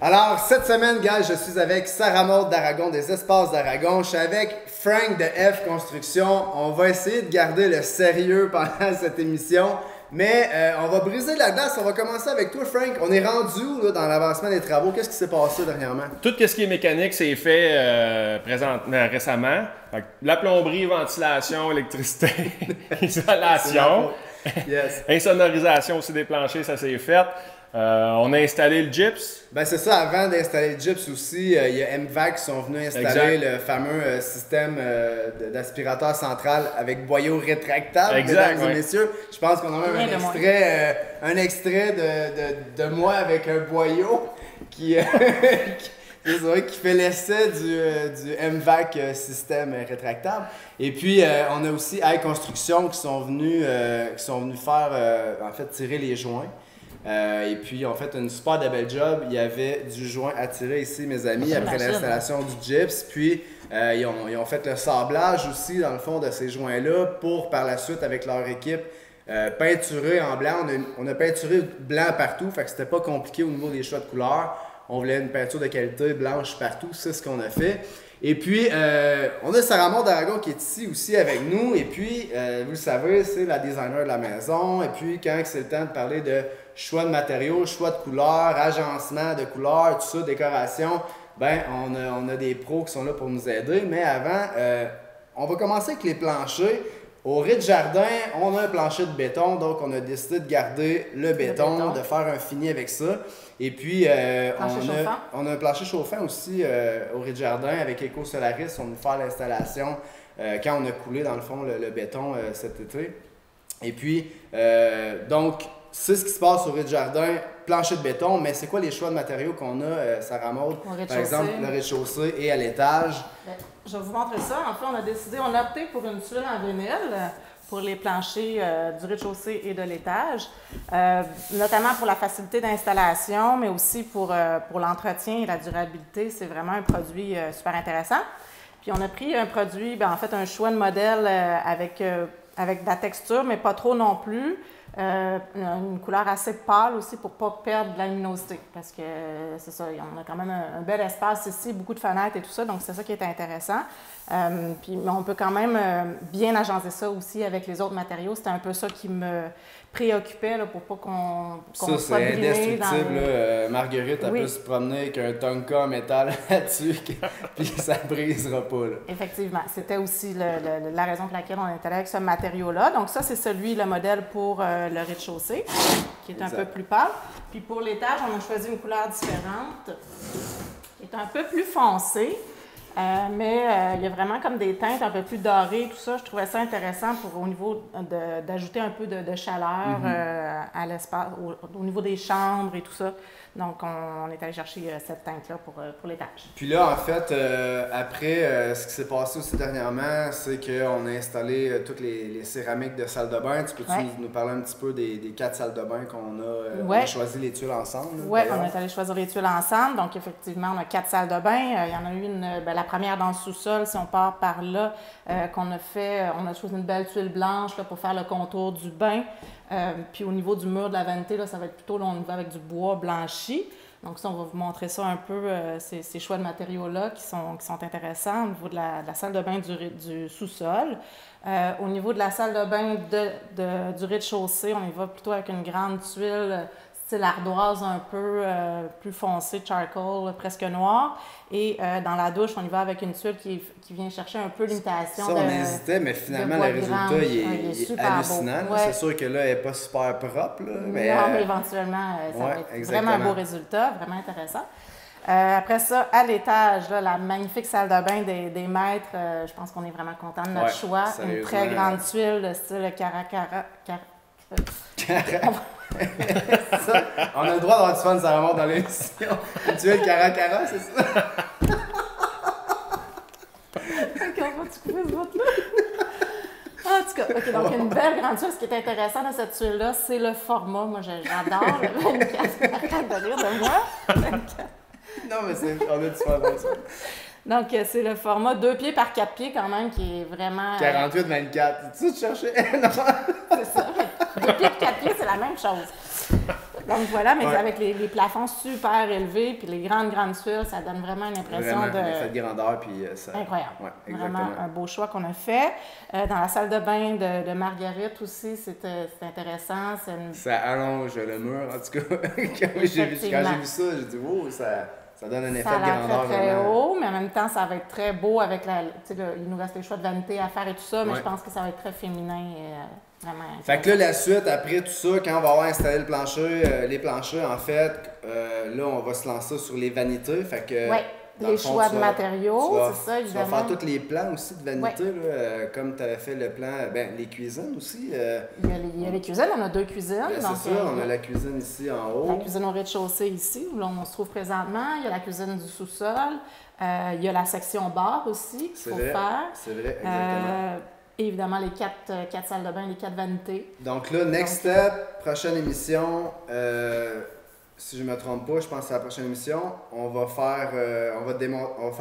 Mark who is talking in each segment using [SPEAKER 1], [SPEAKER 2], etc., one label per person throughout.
[SPEAKER 1] Alors, cette semaine, gars, je suis avec Sarah Maud d'Aragon, des Espaces d'Aragon. Je suis avec Frank de F Construction. On va essayer de garder le sérieux pendant cette émission, mais on va briser la glace. On va commencer avec toi, Frank. On est rendu où là, dans l'avancement des travaux? Qu'est-ce qui s'est passé dernièrement?
[SPEAKER 2] Tout ce qui est mécanique, c'est fait récemment. Donc, la plomberie, ventilation, électricité, isolation,
[SPEAKER 1] Yes.
[SPEAKER 2] insonorisation aussi des planchers, ça s'est fait. On a installé le gyps.
[SPEAKER 1] Ben c'est ça, avant d'installer le gyps aussi, il y a MVAC qui sont venus installer le fameux système d'aspirateur central avec boyau rétractable, mesdames et messieurs. Je pense qu'on a même un extrait de moi avec un boyau qui fait l'essai du MVAC système rétractable. Et puis, on a aussi High Construction qui sont venus faire, en fait, tirer les joints. Et puis, on fait une super de belle job. Il y avait du joint à tirer ici, mes amis, après l'installation du gyps. Puis, ils ont fait le sablage aussi, dans le fond, de ces joints-là pour, par la suite, avec leur équipe, peinturer en blanc. On a peinturé blanc partout, fait que c'était pas compliqué au niveau des choix de couleurs. On voulait une peinture de qualité blanche partout, c'est ce qu'on a fait. Et puis, on a Sarah Maud d'Aragon qui est ici aussi avec nous. Et puis, vous le savez, c'est la designer de la maison. Et puis, quand c'est le temps de parler de choix de matériaux, choix de couleurs, agencement de couleurs, tout ça, décoration, ben on a des pros qui sont là pour nous aider. Mais avant, on va commencer avec les planchers. Au rez-de-jardin, on a un plancher de béton, donc on a décidé de garder le béton, de faire un fini avec ça. Et puis, on a un plancher chauffant aussi au rez-de-jardin avec Eco-Solaris. On va faire l'installation quand on a coulé, dans le fond, le béton cet été. Et puis, donc, c'est ce qui se passe au rez-de-jardin, plancher de béton, mais c'est quoi les choix de matériaux qu'on a, Sarah Maud? Par exemple, le rez-de-chaussée et à l'étage.
[SPEAKER 3] Je vais vous montrer ça. En fait, on a opté pour une tuile en vinyle pour les planchers du rez-de-chaussée et de l'étage, notamment pour la facilité d'installation, mais aussi pour l'entretien et la durabilité. C'est vraiment un produit super intéressant. Puis on a pris un produit, en fait, un choix de modèle avec de la texture, mais pas trop non plus. Une couleur assez pâle aussi pour ne pas perdre de la luminosité parce que c'est ça, on a quand même un bel espace ici, beaucoup de fenêtres et tout ça, donc c'est ça qui est intéressant. Puis on peut quand même bien agencer ça aussi avec les autres matériaux. C'était un peu ça qui me préoccupait là, pour pas qu'on
[SPEAKER 1] ça,
[SPEAKER 3] soit brimé.
[SPEAKER 1] C'est indestructible. Marguerite, elle peut se promener avec un Tonka en métal là-dessus, puis ça ne brisera pas. Là.
[SPEAKER 3] Effectivement. C'était aussi la raison pour laquelle on est allé avec ce matériau-là. Donc ça, c'est le modèle pour le rez-de-chaussée, qui est un peu plus pâle. Puis pour l'étage, on a choisi une couleur différente, qui est un peu plus foncée. Mais il y a vraiment comme des teintes un peu plus dorées, tout ça. Je trouvais ça intéressant au niveau d'ajouter un peu de chaleur à l'espace, au niveau des chambres et tout ça. Donc, on est allé chercher cette teinte-là pour l'étage.
[SPEAKER 1] Puis là, en fait, après, ce qui s'est passé aussi dernièrement, c'est qu'on a installé toutes les céramiques de salle de bain. Tu peux-tu nous parler un petit peu des 4 salles de bain qu'on a? On a choisi les tuiles ensemble.
[SPEAKER 3] Oui, on est allé choisir les tuiles ensemble. Donc, effectivement, on a 4 salles de bain. Il y en a une, la première dans le sous-sol, si on part par là, qu'on a fait. On a choisi une belle tuile blanche là, pour faire le contour du bain. Puis au niveau du mur de la vanité, là, ça va être plutôt, là, on y va avec du bois blanchi. Donc ça, on va vous montrer ça un peu, ces choix de matériaux-là qui sont intéressants au niveau de la salle de bain du sous-sol. Au niveau de la salle de bain du rez-de-chaussée, on y va plutôt avec une grande tuile style ardoise un peu plus foncé, charcoal, presque noir. Et dans la douche, on y va avec une tuile qui vient chercher un peu l'imitation.
[SPEAKER 1] Ça, on hésitait, mais finalement, le résultat, il est hallucinant. Ouais. C'est sûr que là, elle n'est pas super propre. Là, mais,
[SPEAKER 3] non, mais éventuellement, ça va être vraiment un beau résultat, vraiment intéressant. Après ça, à l'étage, là, la magnifique salle de bain des maîtres, je pense qu'on est vraiment content de notre choix. Une très grande tuile de style Caracara.
[SPEAKER 1] Ça, on a le droit d'avoir du fun, ça remonte dans l'émission. Une tuile Caracara, c'est ça?
[SPEAKER 3] Comment tu coupes ce bout-là? En tout tout cas, OK, donc une belle grande tuile. Ce qui est intéressant dans cette tuile-là, c'est le format. Moi, j'adore le 24. Arrête de rire de moi. 24.
[SPEAKER 1] Non, mais on a du fun avec ça.
[SPEAKER 3] Donc, c'est le format 2 pieds par 4 pieds quand même qui est vraiment...
[SPEAKER 1] 48-24. Tu cherchais? Non.
[SPEAKER 3] C'est ça. 2 pieds par 4 pieds, c'est la même chose. Donc voilà, mais avec les plafonds super élevés puis les grandes tuiles, ça donne vraiment une impression
[SPEAKER 1] l'effet de grandeur. Puis ça...
[SPEAKER 3] Incroyable.
[SPEAKER 1] Ouais,
[SPEAKER 3] vraiment un beau choix qu'on a fait. Dans la salle de bain de Marguerite aussi, c'est intéressant.
[SPEAKER 1] Ça allonge le mur, en tout cas. Quand j'ai vu ça, j'ai dit, wow, ça donne un effet de grandeur.
[SPEAKER 3] Ça très haut, mais en même temps, ça va être très beau avec il nous reste les choix de vanité à faire et tout ça, mais je pense que ça va être très féminin et vraiment.
[SPEAKER 1] Fait que là, la suite, après tout ça, quand on va avoir installé le plancher, les planchers, en fait, là, on va se lancer sur les vanités. Fait que.
[SPEAKER 3] Ouais. Les choix de matériaux, c'est ça, évidemment.
[SPEAKER 1] Tu vas faire tous les plans aussi de vanité, là, comme tu avais fait le plan, les cuisines aussi.
[SPEAKER 3] Il y a les cuisines, on a 2 cuisines.
[SPEAKER 1] C'est ça, on a la cuisine ici en haut.
[SPEAKER 3] La cuisine au rez-de-chaussée ici, où on se trouve présentement. Il y a la cuisine du sous-sol. Il y a la section bar aussi qu'il faut faire.
[SPEAKER 1] C'est vrai, exactement.
[SPEAKER 3] Et évidemment, les 4 salles de bain, les 4 vanités.
[SPEAKER 1] Donc là, next step, prochaine émission. Si je ne me trompe pas, je pense que c'est la prochaine émission. On va faire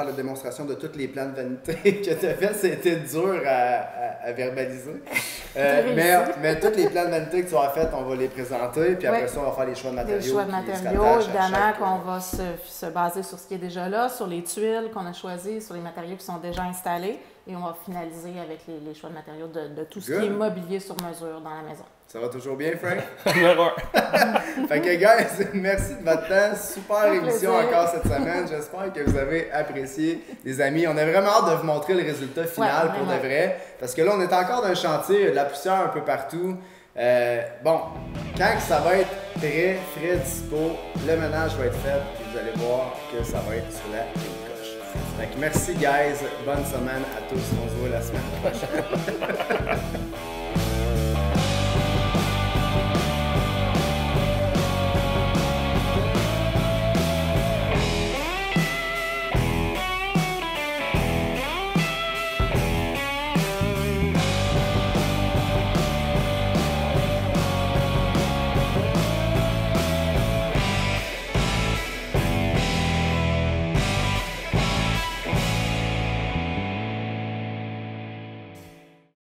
[SPEAKER 1] la démonstration de tous les plans de vanité que tu as fait. C'était dur à verbaliser. Mais tous les plans de vanité que tu as fait, on va les présenter. Puis après ça, on va faire les choix de matériaux.
[SPEAKER 3] Les choix de matériaux, évidemment, qu'on va se baser sur ce qui est déjà là, sur les tuiles qu'on a choisies, sur les matériaux qui sont déjà installés. Et on va finaliser avec les choix de matériaux de tout ce qui est mobilier sur mesure dans la maison.
[SPEAKER 1] Ça va toujours bien, Frank? Fait que, guys, merci de votre temps. Super émission encore cette semaine. J'espère que vous avez apprécié, les amis. On a vraiment hâte de vous montrer le résultat final pour de vrai. Parce que là, on est encore dans un chantier, de la poussière un peu partout. Bon, quand ça va être très frais dispo, le ménage va être fait et vous allez voir que ça va être sur la ligne coche. Fait que merci, guys. Bonne semaine à tous. On se voit la semaine prochaine.